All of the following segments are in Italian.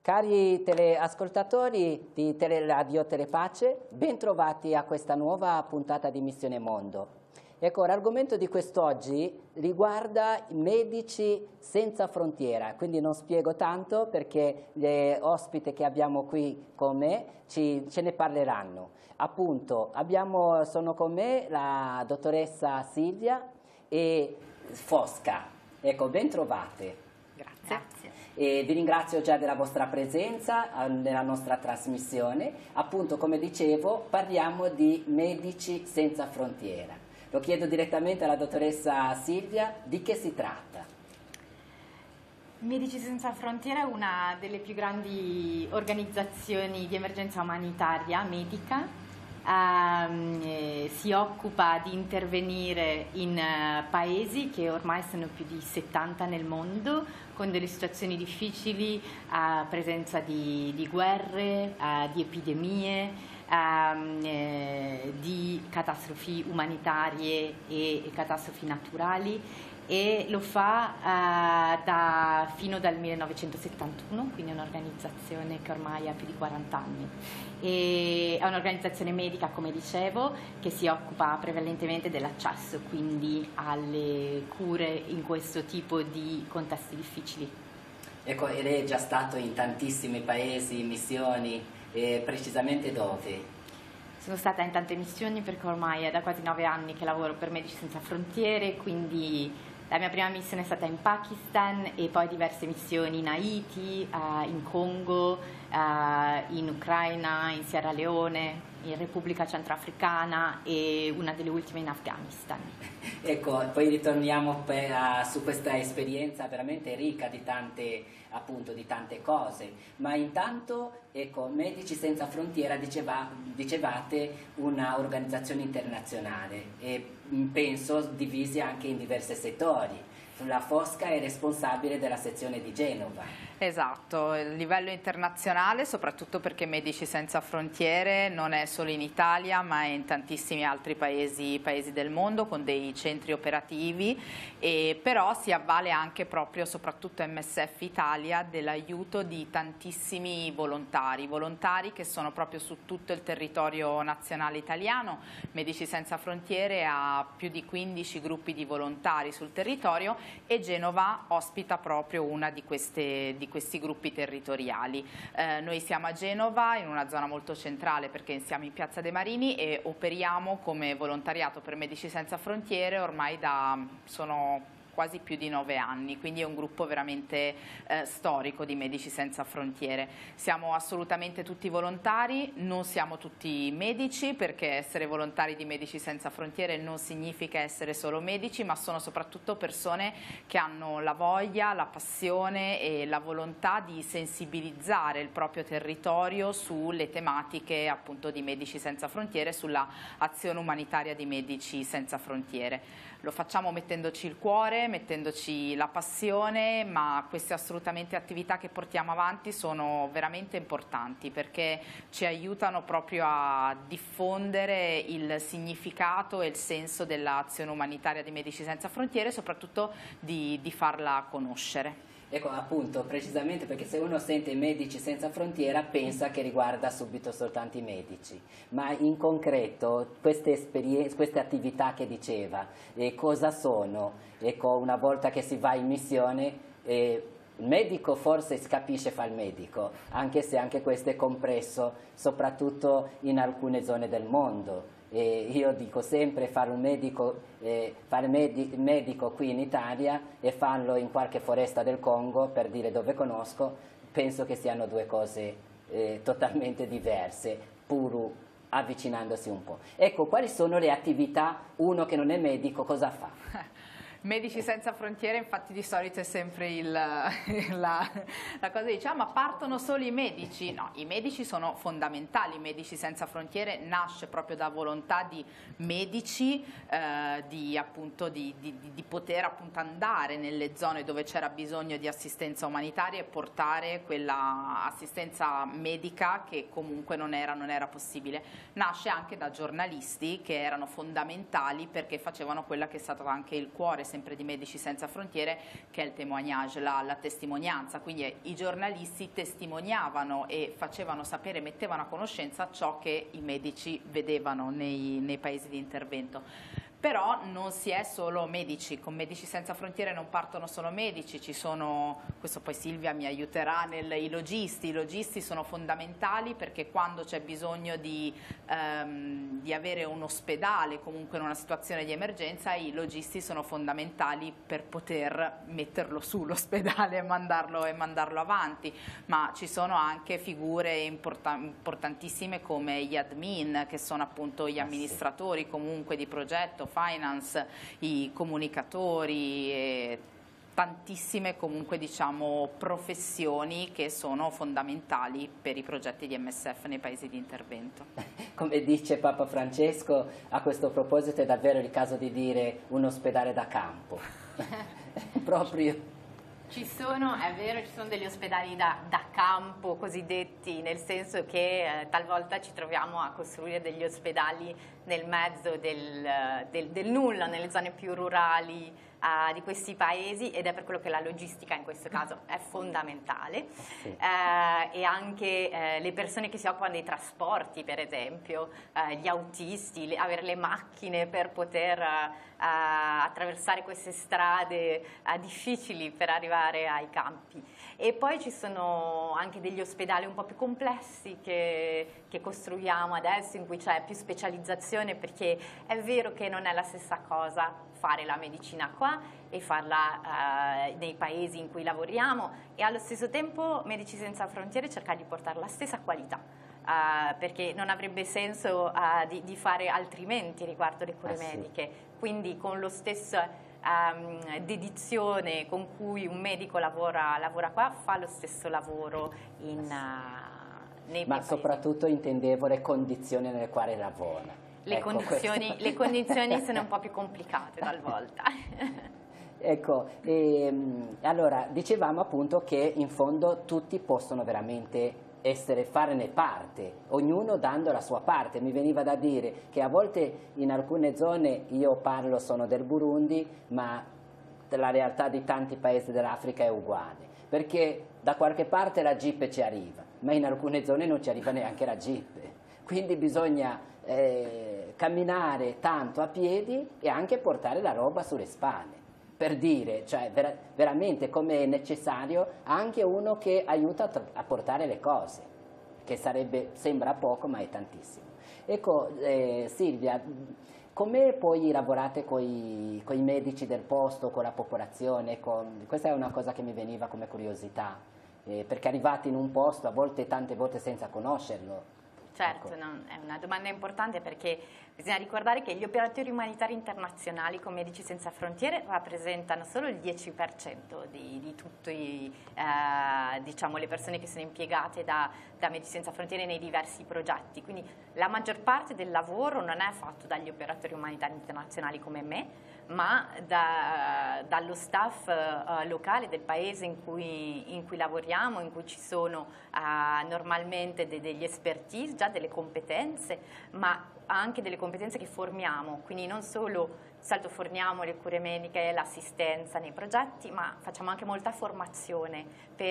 Cari teleascoltatori di Teleradio Telepace, bentrovati a questa nuova puntata di Missione Mondo. Ecco, l'argomento di quest'oggi riguarda i Medici Senza Frontiera, quindi non spiego tanto perché le ospiti che abbiamo qui con me ce ne parleranno. Appunto, sono con me la dottoressa Silvia e Fosca. Ecco, bentrovate. Grazie. E vi ringrazio già della vostra presenza nella nostra trasmissione. Appunto, come dicevo, parliamo di Medici Senza Frontiera. Lo chiedo direttamente alla dottoressa Silvia, di che si tratta? Medici Senza Frontiere è una delle più grandi organizzazioni di emergenza umanitaria medica. Si occupa di intervenire in paesi che ormai sono più di 70 nel mondo, con delle situazioni difficili, presenza di guerre, di epidemie, di catastrofi umanitarie e catastrofi naturali, e lo fa fino dal 1971, quindi è un'organizzazione che ormai ha più di 40 anni. E è un'organizzazione medica, come dicevo, che si occupa prevalentemente dell'accesso, quindi alle cure in questo tipo di contesti difficili. Ecco, e lei è già stato in tantissimi paesi, missioni, precisamente dove? Sono stata in tante missioni perché ormai è da quasi 9 anni che lavoro per Medici Senza Frontiere, quindi la mia prima missione è stata in Pakistan e poi diverse missioni in Haiti, in Congo, in Ucraina, in Sierra Leone, in Repubblica Centrafricana e una delle ultime in Afghanistan. Ecco, poi ritorniamo su questa esperienza veramente ricca di tante cose, ma intanto, ecco, Medici Senza Frontiera dicevate una organizzazione internazionale e penso divisi anche in diversi settori. La Fosca è responsabile della sezione di Genova. Esatto, a livello internazionale, soprattutto perché Medici Senza Frontiere non è solo in Italia ma è in tantissimi altri paesi del mondo con dei centri operativi, e però si avvale anche proprio, soprattutto MSF Italia, dell'aiuto di tantissimi volontari che sono proprio su tutto il territorio nazionale italiano. Medici Senza Frontiere ha più di 15 gruppi di volontari sul territorio e Genova ospita proprio una di questi gruppi territoriali. Noi siamo a Genova, in una zona molto centrale perché siamo in Piazza dei Marini, e operiamo come volontariato per Medici Senza Frontiere ormai sono quasi più di 9 anni, quindi è un gruppo veramente storico di Medici Senza Frontiere. Siamo assolutamente tutti volontari, non siamo tutti medici, perché essere volontari di Medici Senza Frontiere non significa essere solo medici, ma sono soprattutto persone che hanno la voglia, la passione e la volontà di sensibilizzare il proprio territorio sulle tematiche appunto di Medici Senza Frontiere, sulla azione umanitaria di Medici Senza Frontiere. Lo facciamo mettendoci il cuore, mettendoci la passione, ma queste assolutamente attività che portiamo avanti sono veramente importanti perché ci aiutano proprio a diffondere il significato e il senso dell'azione umanitaria di Medici Senza Frontiere e soprattutto di farla conoscere. Ecco, appunto, precisamente perché se uno sente Medici Senza Frontiera pensa che riguarda subito soltanto i medici, ma in concreto queste attività che diceva, cosa sono? Ecco, una volta che si va in missione, il medico forse capisce fa il medico, anche se anche questo è compresso soprattutto in alcune zone del mondo. Io dico sempre fare medico qui in Italia e farlo in qualche foresta del Congo, per dire dove conosco, penso che siano due cose totalmente diverse, pur avvicinandosi un po'. Ecco, quali sono le attività? Uno che non è medico cosa fa? Medici Senza Frontiere infatti di solito è sempre la cosa che diciamo, ma partono solo i medici? No, i medici sono fondamentali. Medici Senza Frontiere nasce proprio da volontà di medici di poter appunto andare nelle zone dove c'era bisogno di assistenza umanitaria e portare quella assistenza medica che comunque non era possibile. Nasce anche da giornalisti che erano fondamentali perché facevano quella che è stato anche il cuore sempre di Medici Senza Frontiere, che è il témoignage, la testimonianza, quindi i giornalisti testimoniavano e facevano sapere, mettevano a conoscenza ciò che i medici vedevano nei paesi di intervento. Però non si è solo medici, con Medici Senza Frontiere non partono solo medici, ci sono, questo poi Silvia mi aiuterà, i logisti sono fondamentali, perché quando c'è bisogno di avere un ospedale, comunque in una situazione di emergenza, i logisti sono fondamentali per poter metterlo su l'ospedale e mandarlo avanti, ma ci sono anche figure importantissime come gli admin, che sono appunto gli amministratori comunque di progetto, finance, i comunicatori e tantissime comunque diciamo professioni che sono fondamentali per i progetti di MSF nei paesi di intervento. Come dice Papa Francesco, a questo proposito è davvero il caso di dire un ospedale da campo. Proprio. È vero, ci sono degli ospedali da campo cosiddetti, nel senso che talvolta ci troviamo a costruire degli ospedali nel mezzo del nulla, nelle zone più rurali di questi paesi, ed è per quello che la logistica in questo caso è fondamentale. Sì. E anche le persone che si occupano dei trasporti, per esempio, gli autisti, avere le macchine per poter attraversare queste strade difficili per arrivare ai campi. E poi ci sono anche degli ospedali un po' più complessi che costruiamo adesso, in cui c'è più specializzazione, perché è vero che non è la stessa cosa fare la medicina qua e farla nei paesi in cui lavoriamo, e allo stesso tempo Medici Senza Frontiere cerca di portare la stessa qualità, perché non avrebbe senso di fare altrimenti riguardo le cure mediche. Quindi con lo stesso dedizione con cui un medico lavora qua, fa lo stesso lavoro nei ma paesi. Soprattutto intendevo le condizioni nelle quali lavora. Le condizioni sono un po' più complicate talvolta. Ecco, allora dicevamo appunto che in fondo tutti possono veramente farne parte, ognuno dando la sua parte. Mi veniva da dire che a volte in alcune zone, io sono del Burundi, ma la realtà di tanti paesi dell'Africa è uguale, perché da qualche parte la jeep ci arriva, ma in alcune zone non ci arriva neanche la jeep, quindi bisogna camminare tanto a piedi e anche portare la roba sulle spalle, per dire, cioè veramente come è necessario anche uno che aiuta a portare le cose, che sembra poco ma è tantissimo. Ecco, Silvia, come poi lavorate con i medici del posto, con la popolazione? Questa è una cosa che mi veniva come curiosità, perché arrivati in un posto tante volte senza conoscerlo. Certo, ecco. No, è una domanda importante, perché bisogna ricordare che gli operatori umanitari internazionali con Medici Senza Frontiere rappresentano solo il 10% di tutte diciamo, le persone che sono impiegate da Medici Senza Frontiere nei diversi progetti, quindi la maggior parte del lavoro non è fatto dagli operatori umanitari internazionali come me, ma dallo staff locale del paese in cui lavoriamo, in cui ci sono normalmente degli expertise, già delle competenze, ma anche delle competenze che formiamo, quindi non solo forniamo le cure mediche e l'assistenza nei progetti, ma facciamo anche molta formazione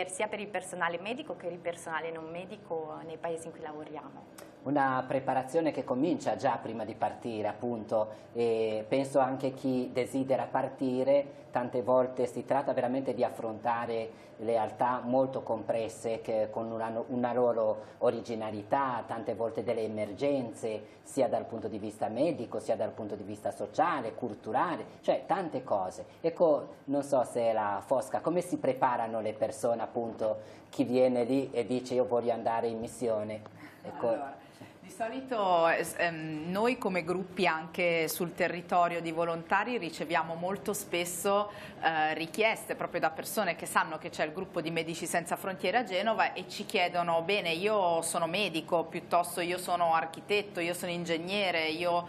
sia per il personale medico che per il personale non medico nei paesi in cui lavoriamo. Una preparazione che comincia già prima di partire, appunto, e penso anche chi desidera partire, tante volte si tratta veramente di affrontare realtà molto complesse che con una loro originalità, tante volte delle emergenze, sia dal punto di vista medico, sia dal punto di vista sociale, culturale, cioè tante cose. Ecco, non so se la Fosca, come si preparano le persone, appunto, chi viene lì e dice io voglio andare in missione? Ecco. Allora, di solito noi come gruppi anche sul territorio di volontari riceviamo molto spesso richieste proprio da persone che sanno che c'è il gruppo di Medici Senza Frontiere a Genova e ci chiedono: bene, io sono medico, piuttosto io sono architetto, io sono ingegnere, io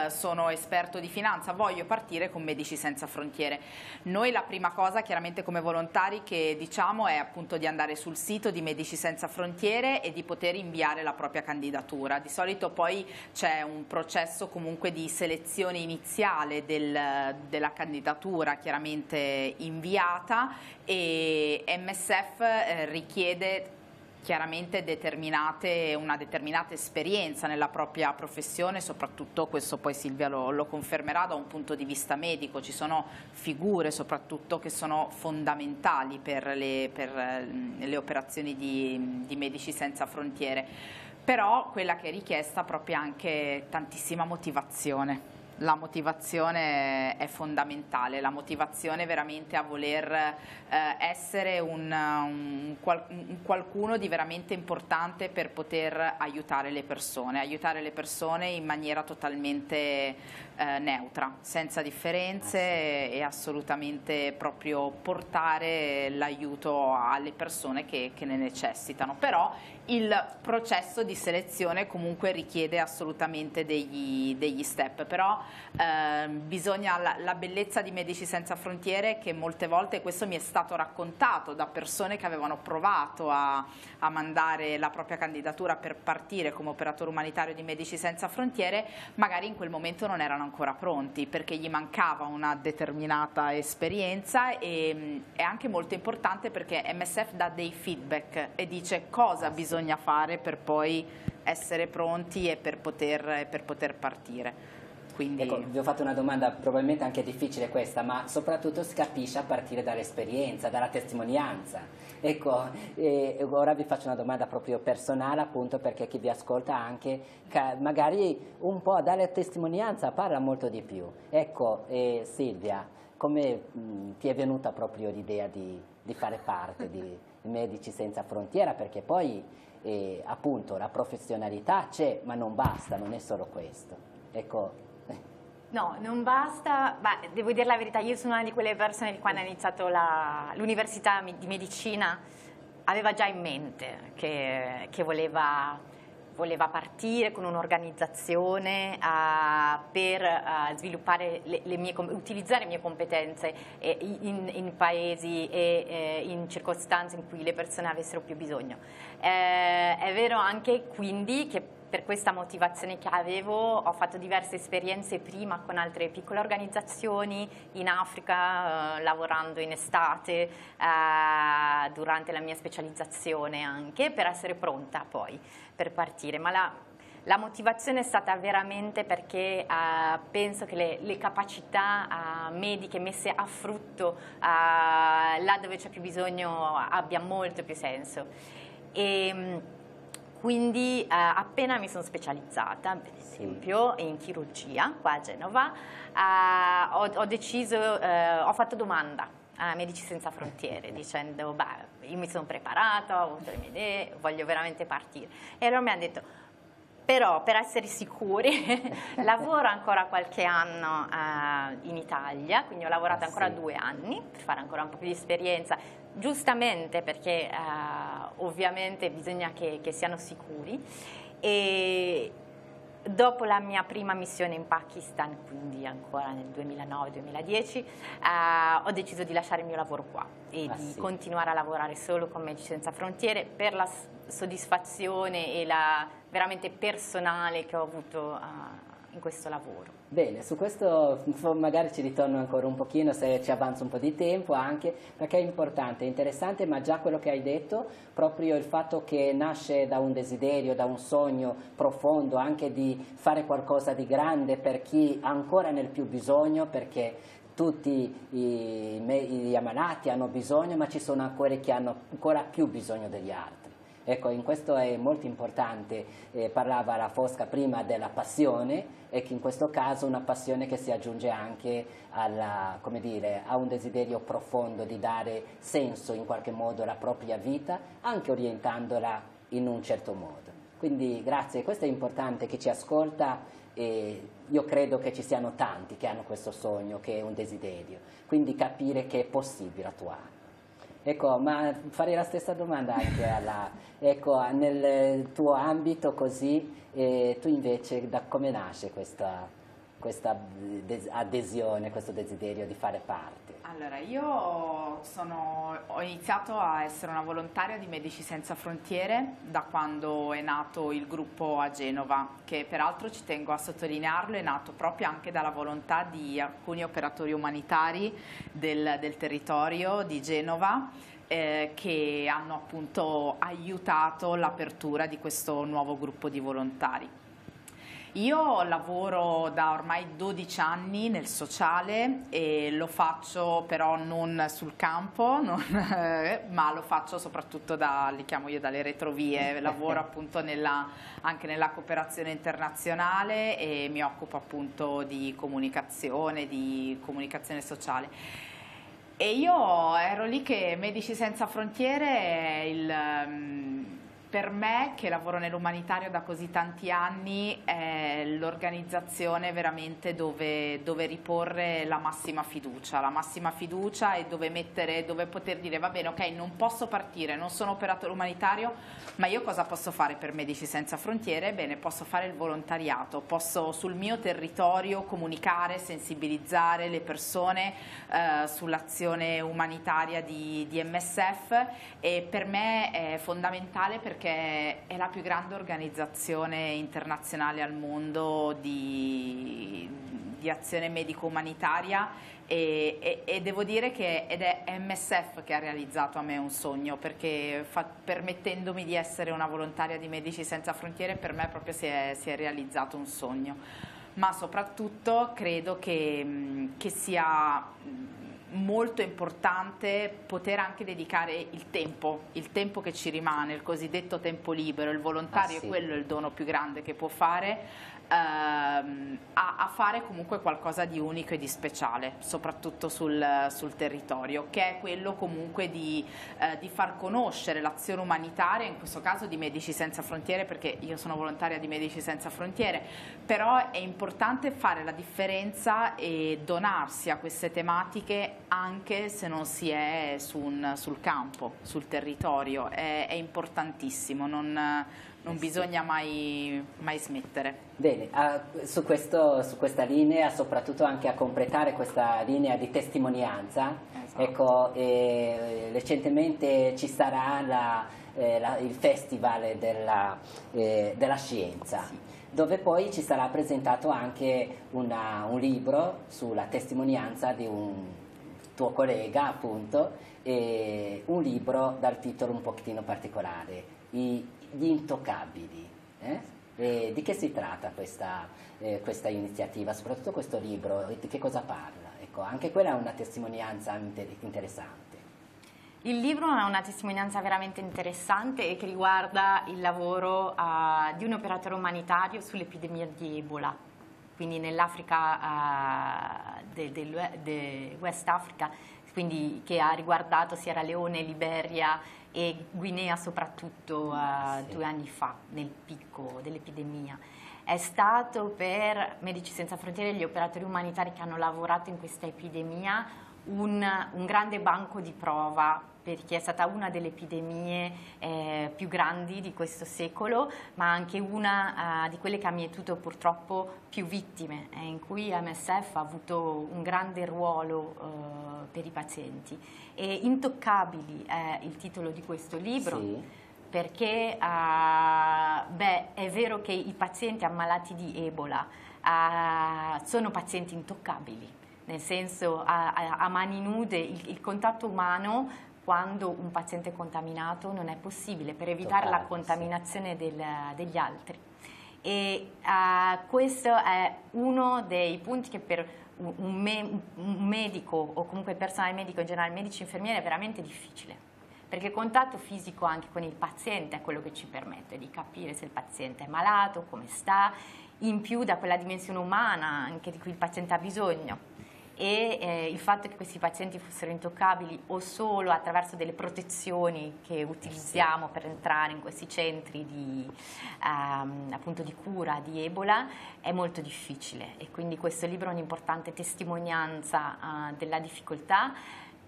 sono esperto di finanza, voglio partire con Medici Senza Frontiere. Noi la prima cosa chiaramente come volontari che diciamo è appunto di andare sul sito di Medici Senza Frontiere e di poter inviare la propria candidatura. Di solito poi c'è un processo comunque di selezione iniziale della candidatura chiaramente inviata, e MSF richiede chiaramente una determinata esperienza nella propria professione, soprattutto questo poi Silvia lo confermerà da un punto di vista medico. Ci sono figure soprattutto che sono fondamentali per le operazioni di Medici Senza Frontiere, però quella che è richiesta è proprio anche tantissima motivazione. La motivazione è fondamentale, la motivazione veramente a voler essere un qualcuno di veramente importante per poter aiutare le persone in maniera totalmente neutra, senza differenze, e assolutamente proprio portare l'aiuto alle persone che ne necessitano. Però il processo di selezione comunque richiede assolutamente degli step, però bisogna, la bellezza di Medici Senza Frontiere è che molte volte, questo mi è stato raccontato da persone che avevano provato a mandare la propria candidatura per partire come operatore umanitario di Medici Senza Frontiere, magari in quel momento non erano ancora pronti perché gli mancava una determinata esperienza, e è anche molto importante perché MSF dà dei feedback e dice cosa bisogna fare per poi essere pronti e per poter partire. Quindi... Ecco, vi ho fatto una domanda probabilmente anche difficile questa, ma soprattutto si capisce a partire dall'esperienza, dalla testimonianza. Ecco, ora vi faccio una domanda proprio personale, appunto, perché chi vi ascolta anche magari un po' dalla testimonianza parla molto di più. Ecco, Silvia, come ti è venuta proprio l'idea di fare parte di Medici Senza Frontiera? Perché poi appunto la professionalità c'è, ma non basta, non è solo questo. Ecco. No, non basta. Beh, devo dire la verità, io sono una di quelle persone che quando ha iniziato l'università di medicina aveva già in mente che voleva partire con un'organizzazione per sviluppare utilizzare le mie competenze in paesi e in circostanze in cui le persone avessero più bisogno. È vero anche quindi che per questa motivazione che avevo ho fatto diverse esperienze prima con altre piccole organizzazioni in Africa, lavorando in estate durante la mia specializzazione, anche per essere pronta poi per partire. Ma la motivazione è stata veramente perché penso che le capacità mediche messe a frutto là dove c'è più bisogno abbia molto più senso. Quindi appena mi sono specializzata, per esempio, in chirurgia qua a Genova, ho deciso, ho fatto domanda a Medici Senza Frontiere dicendo, beh, io mi sono preparata, ho avuto le mie idee, voglio veramente partire. E allora mi hanno detto, però per essere sicuri lavoro ancora qualche anno in Italia, quindi ho lavorato ancora 2 anni per fare ancora un po' più di esperienza, giustamente perché ovviamente bisogna che siano sicuri. E dopo la mia prima missione in Pakistan, quindi ancora nel 2009-2010, ho deciso di lasciare il mio lavoro qua e di continuare a lavorare solo con Medici Senza Frontiere per la soddisfazione e la veramente personale che ho avuto in questo lavoro. Bene, su questo magari ci ritorno ancora un pochino, se ci avanza un po' di tempo, anche perché è importante, è interessante, ma già quello che hai detto, proprio il fatto che nasce da un desiderio, da un sogno profondo, anche di fare qualcosa di grande per chi ha ancora nel più bisogno, perché tutti gli ammalati hanno bisogno, ma ci sono ancora che hanno ancora più bisogno degli altri. Ecco, in questo è molto importante, parlava la Fosca prima della passione, e che in questo caso una passione che si aggiunge anche come dire, a un desiderio profondo di dare senso in qualche modo alla propria vita, anche orientandola in un certo modo. Quindi grazie, questo è importante, chi ci ascolta, io credo che ci siano tanti che hanno questo sogno, che è un desiderio, quindi capire che è possibile attuare. Ecco, ma farei la stessa domanda anche ecco, nel tuo ambito così, tu invece da come nasce questa questa adesione, questo desiderio di fare parte? Allora, io ho iniziato a essere una volontaria di Medici Senza Frontiere da quando è nato il gruppo a Genova, che peraltro ci tengo a sottolinearlo, è nato proprio anche dalla volontà di alcuni operatori umanitari del territorio di Genova, che hanno appunto aiutato l'apertura di questo nuovo gruppo di volontari. Io lavoro da ormai 12 anni nel sociale e lo faccio però non sul campo, ma lo faccio soprattutto li chiamo io dalle retrovie, lavoro appunto anche nella cooperazione internazionale e mi occupo appunto di comunicazione sociale. E io ero lì che Medici Senza Frontiere per me, che lavoro nell'umanitario da così tanti anni, è l'organizzazione veramente dove riporre la massima fiducia e dove poter dire va bene, ok, non posso partire, non sono operatore umanitario, ma io cosa posso fare per Medici Senza Frontiere? Bene, posso fare il volontariato, posso sul mio territorio comunicare, sensibilizzare le persone sull'azione umanitaria di MSF, e per me è fondamentale perché è la più grande organizzazione internazionale al mondo di azione medico-umanitaria e devo dire che ed è MSF che ha realizzato a me un sogno, perché permettendomi di essere una volontaria di Medici Senza Frontiere per me proprio si è realizzato un sogno, ma soprattutto credo che sia molto importante poter anche dedicare il tempo che ci rimane, il cosiddetto tempo libero. Il volontario sì. È quello il dono più grande che può fare, a fare comunque qualcosa di unico e di speciale, soprattutto sul territorio, che è quello comunque di far conoscere l'azione umanitaria, in questo caso di Medici Senza Frontiere, perché io sono volontaria di Medici Senza Frontiere, però è importante fare la differenza e donarsi a queste tematiche anche se non si è sul campo, sul territorio. È importantissimo, non bisogna mai smettere. Bene, su questa linea, soprattutto anche a completare questa linea di testimonianza, esatto. Ecco, recentemente ci sarà il Festival della Scienza, sì, dove poi ci sarà presentato anche un libro sulla testimonianza di un tuo collega, appunto, un libro dal titolo un pochettino particolare, Gli Intoccabili. Di che si tratta questa iniziativa, soprattutto questo libro, di che cosa parla? Ecco, anche quella è una testimonianza interessante. Il libro è una testimonianza veramente interessante e che riguarda il lavoro di un operatore umanitario sull'epidemia di Ebola, quindi nell'Africa del West Africa, quindi che ha riguardato Sierra Leone, Liberia e Guinea soprattutto sì, 2 anni fa, nel picco dell'epidemia. È stato per Medici Senza Frontiere e gli operatori umanitari che hanno lavorato in questa epidemia un grande banco di prova, perché è stata una delle epidemie più grandi di questo secolo, ma anche una di quelle che ha mietuto purtroppo più vittime, in cui MSF ha avuto un grande ruolo per i pazienti. E Intoccabili è il titolo di questo libro, sì, perché è vero che i pazienti ammalati di Ebola sono pazienti intoccabili, nel senso a mani nude il contatto umano quando un paziente è contaminato non è possibile per evitare la contaminazione degli altri. E questo è uno dei punti che per un medico o comunque il personale medico in generale, medici e infermieri, è veramente difficile, perché il contatto fisico anche con il paziente è quello che ci permette di capire se il paziente è malato, come sta, in più da quella dimensione umana anche di cui il paziente ha bisogno. E il fatto che questi pazienti fossero intoccabili o solo attraverso delle protezioni che utilizziamo per entrare in questi centri appunto di cura di Ebola è molto difficile, e quindi questo libro è un'importante testimonianza della difficoltà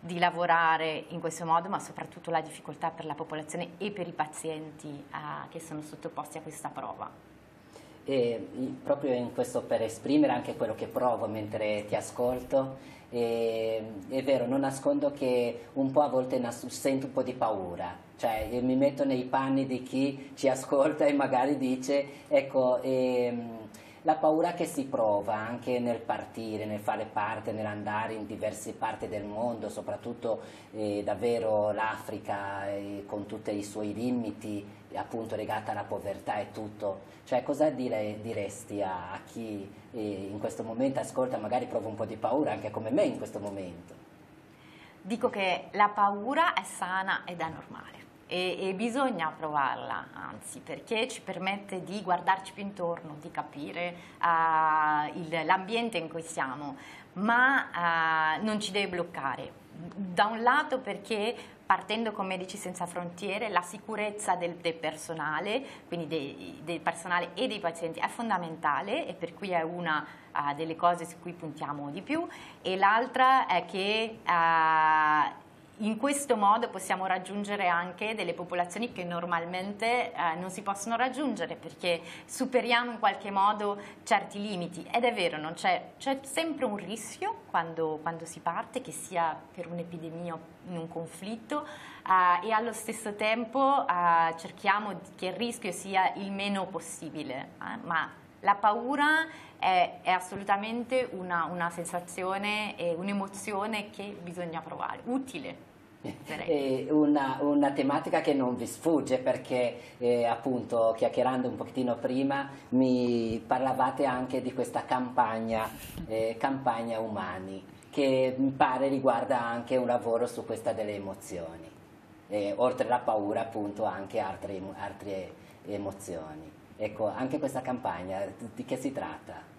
di lavorare in questo modo, ma soprattutto la difficoltà per la popolazione e per i pazienti che sono sottoposti a questa prova. Proprio in questo, per esprimere anche quello che provo mentre ti ascolto, è vero, non nascondo che un po' a volte sento un po' di paura, cioè mi metto nei panni di chi ci ascolta e magari dice, ecco, la paura che si prova anche nel partire, nel fare parte, nell'andare in diverse parti del mondo, soprattutto davvero l'Africa con tutti i suoi limiti, appunto legata alla povertà e tutto. Cioè, cosa diresti a chi in questo momento ascolta, magari prova un po' di paura, anche come me in questo momento? Dico che la paura è sana ed è normale. E bisogna provarla, anzi, perché ci permette di guardarci più intorno, di capire l'ambiente in cui siamo, ma non ci deve bloccare. Da un lato perché partendo con Medici Senza Frontiere la sicurezza del personale, quindi del personale e dei pazienti è fondamentale e per cui è una delle cose su cui puntiamo di più, e l'altra è che in questo modo possiamo raggiungere anche delle popolazioni che normalmente non si possono raggiungere, perché superiamo in qualche modo certi limiti. Ed è vero, c'è sempre un rischio quando si parte, che sia per un'epidemia o in un conflitto, e allo stesso tempo cerchiamo che il rischio sia il meno possibile, ma la paura è assolutamente una sensazione e un'emozione che bisogna provare, utile. Una tematica che non vi sfugge, perché appunto chiacchierando un pochettino prima mi parlavate anche di questa campagna Umani, che mi pare riguarda anche un lavoro su questa delle emozioni, oltre alla paura appunto anche altre emozioni. Ecco, anche questa campagna, di che si tratta?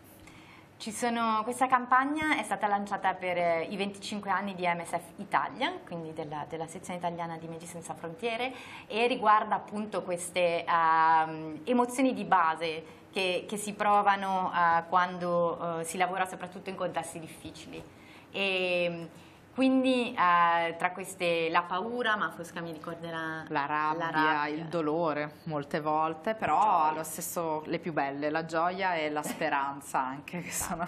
Questa campagna è stata lanciata per i 25 anni di MSF Italia, quindi della sezione italiana di Medici Senza Frontiere, e riguarda appunto queste emozioni di base che si provano quando si lavora soprattutto in contesti difficili. Quindi tra queste la paura, ma Fosca mi ricorderà la rabbia, il dolore molte volte, però allo stesso le più belle, la gioia e la speranza anche, che sono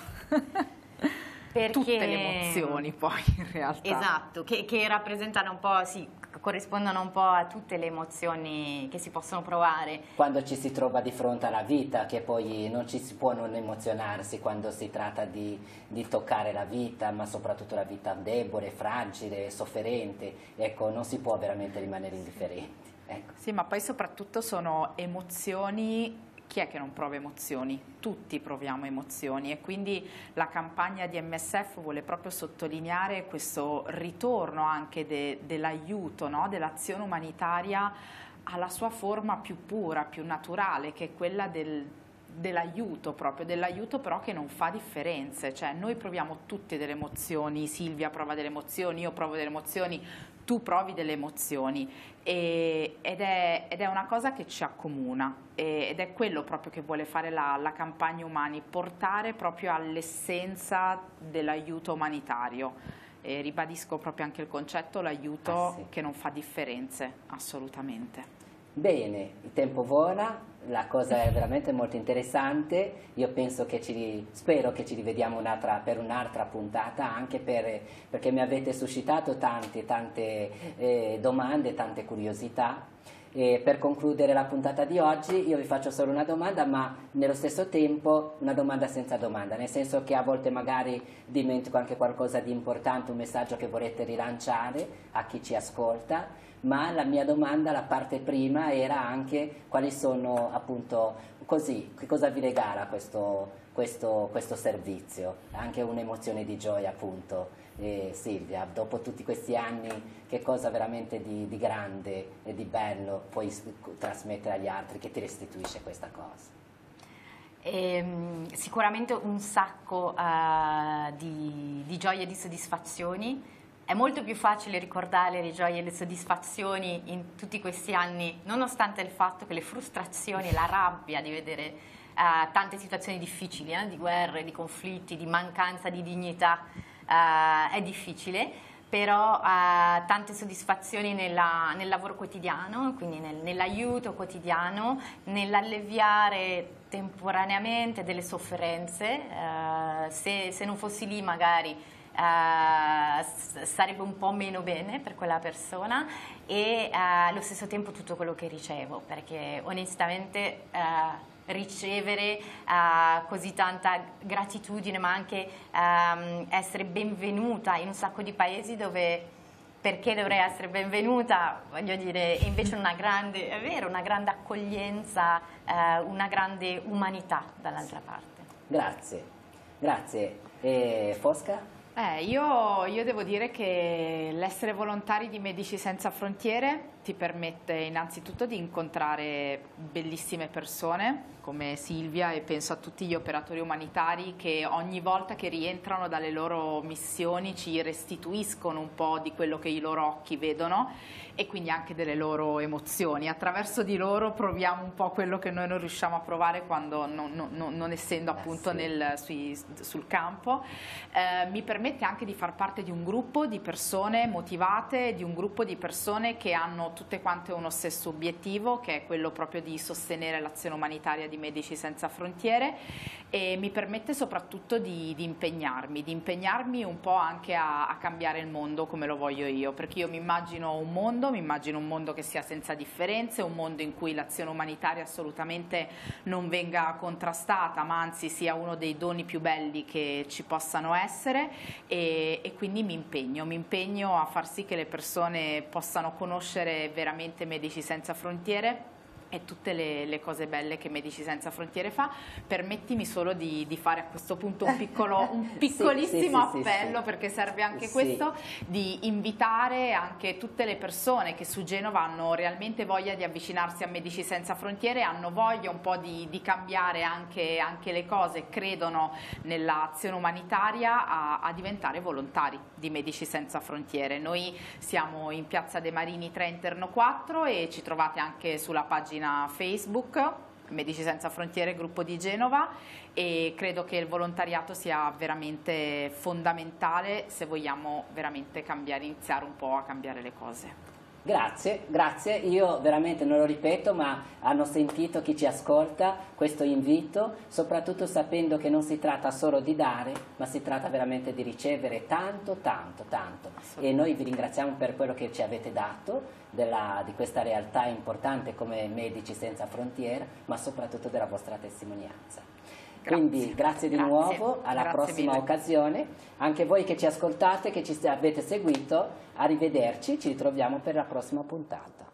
tutte le emozioni poi in realtà. Esatto, che rappresentano un po', sì, corrispondono un po' a tutte le emozioni che si possono provare. Quando ci si trova di fronte alla vita, che poi non ci si può non emozionarsi quando si tratta di toccare la vita, ma soprattutto la vita debole, fragile, sofferente, ecco, non si può veramente rimanere indifferenti. Ecco. Sì, ma poi soprattutto sono emozioni. Chi è che non prova emozioni? Tutti proviamo emozioni, e quindi la campagna di MSF vuole proprio sottolineare questo ritorno anche dell'aiuto, no? Dell'azione umanitaria alla sua forma più pura, più naturale, che è quella dell'aiuto proprio, dell'aiuto però che non fa differenze. Cioè noi proviamo tutte delle emozioni, Silvia prova delle emozioni, io provo delle emozioni, tu provi delle emozioni, ed è una cosa che ci accomuna, ed è quello proprio che vuole fare la campagna Umani, portare proprio all'essenza dell'aiuto umanitario. E ribadisco proprio anche il concetto, l'aiuto sì, che non fa differenze, assolutamente. Bene, il tempo vola, la cosa è veramente molto interessante, io penso spero che ci rivediamo per un'altra puntata, anche perché mi avete suscitato tante domande, tante curiosità. E per concludere la puntata di oggi io vi faccio solo una domanda, ma nello stesso tempo una domanda senza domanda, nel senso che a volte magari dimentico anche qualcosa di importante, un messaggio che volete rilanciare a chi ci ascolta. Ma la mia domanda, la parte prima, era anche quali sono appunto così, che cosa vi regala questo servizio, anche un'emozione di gioia appunto. Silvia, dopo tutti questi anni, che cosa veramente di grande e di bello puoi trasmettere agli altri, che ti restituisce questa cosa? Sicuramente un sacco di gioie e di soddisfazioni. È molto più facile ricordare le gioie e le soddisfazioni in tutti questi anni, nonostante il fatto che le frustrazioni, la rabbia di vedere tante situazioni difficili, di guerre, di conflitti, di mancanza di dignità, è difficile, però tante soddisfazioni nel lavoro quotidiano, quindi nell'aiuto quotidiano, nell'alleviare temporaneamente delle sofferenze. Se non fossi lì magari sarebbe un po' meno bene per quella persona, e allo stesso tempo tutto quello che ricevo, perché onestamente ricevere così tanta gratitudine, ma anche essere benvenuta in un sacco di paesi dove, perché dovrei essere benvenuta, voglio dire, invece una grande, è vero, una grande accoglienza, una grande umanità dall'altra parte. Grazie, grazie. E Fosca? Io devo dire che l'essere volontari di Medici Senza Frontiere ti permette innanzitutto di incontrare bellissime persone come Silvia, e penso a tutti gli operatori umanitari che ogni volta che rientrano dalle loro missioni ci restituiscono un po' di quello che i loro occhi vedono, e quindi anche delle loro emozioni. Attraverso di loro proviamo un po' quello che noi non riusciamo a provare quando non essendo appunto sul campo. Mi permette anche di far parte di un gruppo di persone motivate, di un gruppo di persone che hanno tutte quante uno stesso obiettivo, che è quello proprio di sostenere l'azione umanitaria di Medici Senza Frontiere, e mi permette soprattutto di impegnarmi un po' anche a cambiare il mondo come lo voglio io, perché io mi immagino un mondo che sia senza differenze, un mondo in cui l'azione umanitaria assolutamente non venga contrastata, ma anzi sia uno dei doni più belli che ci possano essere, e quindi mi impegno a far sì che le persone possano conoscere veramente Medici Senza Frontiere e tutte le cose belle che Medici Senza Frontiere fa. Permettimi solo di fare a questo punto un piccolissimo appello, perché serve anche questo, di invitare anche tutte le persone che su Genova hanno realmente voglia di avvicinarsi a Medici Senza Frontiere, hanno voglia un po' di cambiare anche le cose, credono nell'azione umanitaria, a diventare volontari di Medici Senza Frontiere. Noi siamo in Piazza De Marini 3 Interno 4 e ci trovate anche sulla pagina Facebook Medici Senza Frontiere Gruppo di Genova, e credo che il volontariato sia veramente fondamentale se vogliamo veramente iniziare un po' a cambiare le cose. Grazie, io veramente non lo ripeto, ma hanno sentito chi ci ascolta questo invito, soprattutto sapendo che non si tratta solo di dare, ma si tratta veramente di ricevere tanto, e noi vi ringraziamo per quello che ci avete dato di questa realtà importante come Medici Senza Frontiere, ma soprattutto della vostra testimonianza. Quindi grazie di nuovo, alla prossima occasione. Anche voi che ci ascoltate, che ci avete seguito, arrivederci, ci ritroviamo per la prossima puntata.